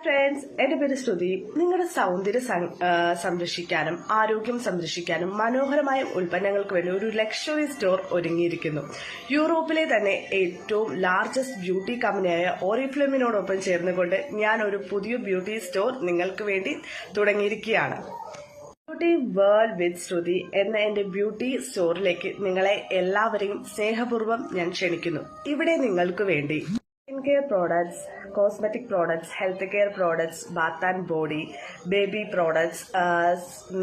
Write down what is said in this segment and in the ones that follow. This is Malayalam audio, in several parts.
ഫ്രണ്ട്സ്, എന്റെ പേര് ശ്രുതി. നിങ്ങളുടെ സൗന്ദര്യം സംരക്ഷിക്കാനും ആരോഗ്യം സംരക്ഷിക്കാനും മനോഹരമായ ഉൽപ്പന്നങ്ങൾക്ക് വേണ്ടി ഒരു ലക്ഷറി സ്റ്റോർ ഒരുങ്ങിയിരിക്കുന്നു. യൂറോപ്പിലെ തന്നെ ഏറ്റവും ലാർജസ്റ്റ് ബ്യൂട്ടി കമ്പനിയായ ഓറിഫ്ലെമിനോടൊപ്പം ചേർന്നുകൊണ്ട് ഞാൻ ഒരു പുതിയ ബ്യൂട്ടി സ്റ്റോർ നിങ്ങൾക്ക് വേണ്ടി തുടങ്ങിയിരിക്കുകയാണ്. ബ്യൂട്ടി വേൾഡ് വിത്ത് ശ്രുതി എന്ന എന്റെ ബ്യൂട്ടി സ്റ്റോറിലേക്ക് നിങ്ങളെ എല്ലാവരെയും സ്നേഹപൂർവ്വം ഞാൻ ക്ഷണിക്കുന്നു. ഇവിടെ നിങ്ങൾക്ക് വേണ്ടി skin care products, cosmetic products, health care products, Baat and body, baby products,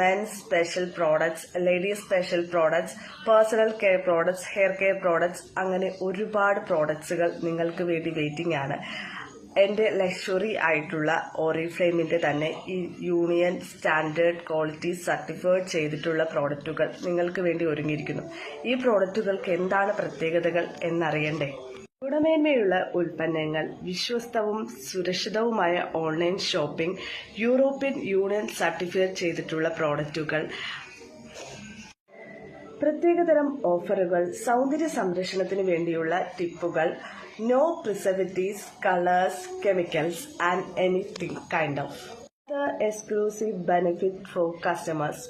men's special products, ladies special products, personal care products, hair care products, അങ്ങനെ ഒരുപാട് പ്രോഡക്ട്സുകൾ നിങ്ങൾക്ക് വേണ്ടി വെയിറ്റിംഗ് ആണ്. എന്റെ ലക്ഷറി ആയിട്ടുള്ള ഓറിഫ്ലെയിമിന്റെ തന്നെ ഈ യൂണിയൻ സ്റ്റാൻഡേർഡ് ക്വാളിറ്റി സർട്ടിഫൈഡ് ചെയ്തിട്ടുള്ള പ്രോഡക്റ്റുകൾ നിങ്ങൾക്ക് വേണ്ടി ഒരുങ്ങിയിരിക്കുന്നു. ഈ പ്രോഡക്റ്റുകൾക്ക് എന്താണ് പ്രത്യേകതകൾ എന്നറിയണ്ടേ? ഗുണമേന്മയുള്ള ഉൽപ്പന്നങ്ങൾ, വിശ്വസ്തവും സുരക്ഷിതവുമായ online shopping, European union certified ചെയ്തിട്ടുള്ള പ്രോഡക്റ്റുകൾ, പ്രത്യേകതരം ഓഫറുകൾ, സൗന്ദര്യ സംരക്ഷണത്തിന് വേണ്ടിയുള്ള ടിപ്പുകൾ, no preservatives, colours, chemicals and anything kind of exclusive benefit for customers.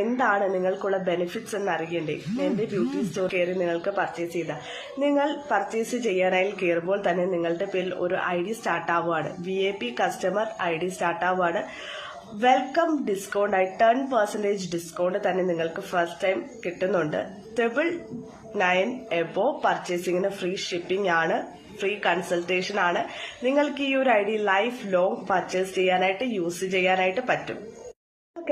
എന്താണ് നിങ്ങൾക്കുള്ള ബെനിഫിറ്റ്സ് എന്ന് അറിയണ്ടേ? എന്റെ ബ്യൂട്ടി സ്റ്റോർ കയറി നിങ്ങൾക്ക് പർച്ചേസ് ചെയ്താൽ, നിങ്ങൾ പർച്ചേസ് ചെയ്യാനായി കയറുമ്പോൾ തന്നെ നിങ്ങളുടെ പേരിൽ ഒരു ID സ്റ്റാർട്ട് ആവുകയാണ്. VIP കസ്റ്റമർ ID സ്റ്റാർട്ട് ആവുകയാണ്. വെൽക്കം ഡിസ്കൗണ്ട് ആയി 10% ഡിസ്കൗണ്ട് തന്നെ നിങ്ങൾക്ക് ഫസ്റ്റ് ടൈം കിട്ടുന്നുണ്ട്. 999 എബോ പർച്ചേസിംഗിന് ഫ്രീ ഷിപ്പിംഗ് ആണ്, ഫ്രീ കൺസൾട്ടേഷൻ ആണ്. നിങ്ങൾക്ക് ഈ ഒരു ID ലൈഫ് ലോങ് പർച്ചേസ് ചെയ്യാനായിട്ട് യൂസ് ചെയ്യാനായിട്ട് പറ്റും.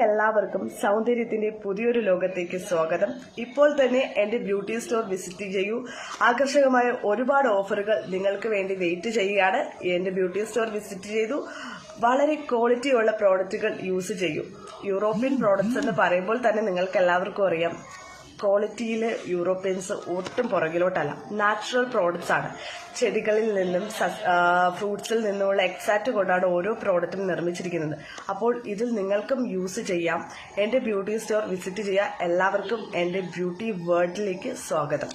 എല്ലാവർക്കും സൗന്ദര്യത്തിന്റെ പുതിയൊരു ലോകത്തേക്ക് സ്വാഗതം. ഇപ്പോൾ തന്നെ എന്റെ ബ്യൂട്ടി സ്റ്റോർ വിസിറ്റ് ചെയ്യൂ. ആകർഷകമായ ഒരുപാട് ഓഫറുകൾ നിങ്ങൾക്ക് വേണ്ടി വെയിറ്റ് ചെയ്യുകയാണ്. എന്റെ ബ്യൂട്ടി സ്റ്റോർ വിസിറ്റ് ചെയ്തു വളരെ ക്വാളിറ്റിയുള്ള പ്രോഡക്റ്റുകൾ യൂസ് ചെയ്യൂ. യൂറോപ്യൻ പ്രോഡക്ട്സ് എന്ന് പറയുമ്പോൾ തന്നെ നിങ്ങൾക്ക് എല്ലാവർക്കും അറിയാം, ക്വാളിറ്റിയിൽ യൂറോപ്യൻസ് ഒട്ടും പുറകിലോട്ടല്ല. നാച്ചുറൽ പ്രോഡക്ട്സ് ആണ്. ചെടികളിൽ നിന്നും ഫ്രൂട്ട്സിൽ നിന്നുമുള്ള എക്സാക്റ്റ് കൊണ്ടാണ് ഓരോ പ്രോഡക്റ്റും നിർമ്മിച്ചിരിക്കുന്നത്. അപ്പോൾ ഇതിൽ നിങ്ങൾക്കും യൂസ് ചെയ്യാം. എന്റെ ബ്യൂട്ടി സ്റ്റോർ വിസിറ്റ് ചെയ്യുക. എല്ലാവർക്കും എന്റെ ബ്യൂട്ടി വേൾഡിലേക്ക് സ്വാഗതം.